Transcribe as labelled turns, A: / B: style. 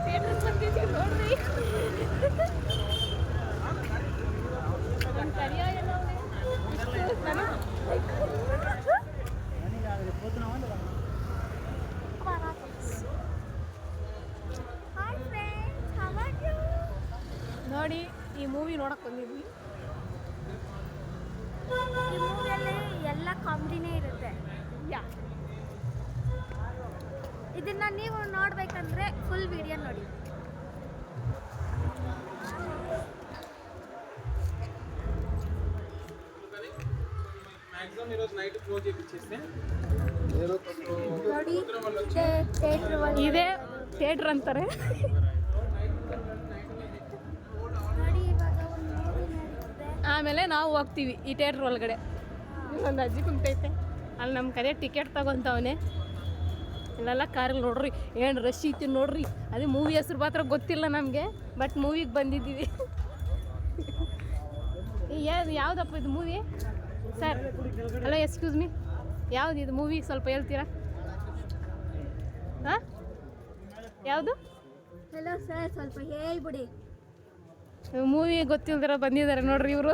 A: Theatre ಬಂದಿದ್ದೀವಿ ನೋಡ್ರಿ. ನೋಡಿ ಈ ಮೂವಿ ನೋಡಕ್ ಬಂದಿದ್ವಿ.
B: ಈ ಮೂವಿಯಲ್ಲಿ ಎಲ್ಲ ಕಾಮಿಡಿನೇ ಇರುತ್ತೆ. ಇದನ್ನ ನೀವು ನೋಡ್ಬೇಕಂದ್ರೆ ಫುಲ್ ವಿಡಿಯೋ ನೋಡಿ.
A: ಇದೇ ಥಿಯೇಟರ್ ಅಂತಾರೆ. ಆಮೇಲೆ ನಾವು ಹೋಗ್ತೀವಿ ಈ ಥಿಯೇಟ್ರ್ ಒಳಗಡೆ. ಒಂದು ಅಜ್ಜಿ ಕುಂತೈತೆ ಅಲ್ಲಿ ನಮ್ಮ ಕಡೆ ಟಿಕೆಟ್ ತಗೊತವನೆ. ಇಲ್ಲೆಲ್ಲ ಕಾರಲ್ಲಿ ನೋಡ್ರಿ ಏನು ರಶ್ ಐತಿ ನೋಡ್ರಿ. ಅದೇ ಮೂವಿ ಹೆಸ್ರು ಮಾತ್ರ ಗೊತ್ತಿಲ್ಲ ನಮಗೆ, ಬಟ್ ಮೂವಿಗೆ ಬಂದಿದ್ದೀವಿ. ಯಾವುದಪ್ಪ ಇದು movie sir? Hello excuse me, ಯಾವುದು ಇದು ಮೂವಿ ಸ್ವಲ್ಪ ಹೇಳ್ತೀರಾ? ಹಾಂ ಯಾವುದು?
B: ಹಲೋ ಸರ್, ಸ್ವಲ್ಪ ಹೇಳ್ಬಿಡಿ.
A: ಮೂವಿ ಗೊತ್ತಿಲ್ದಿರ ಬಂದಿದ್ದಾರೆ ನೋಡ್ರಿ ಇವರು.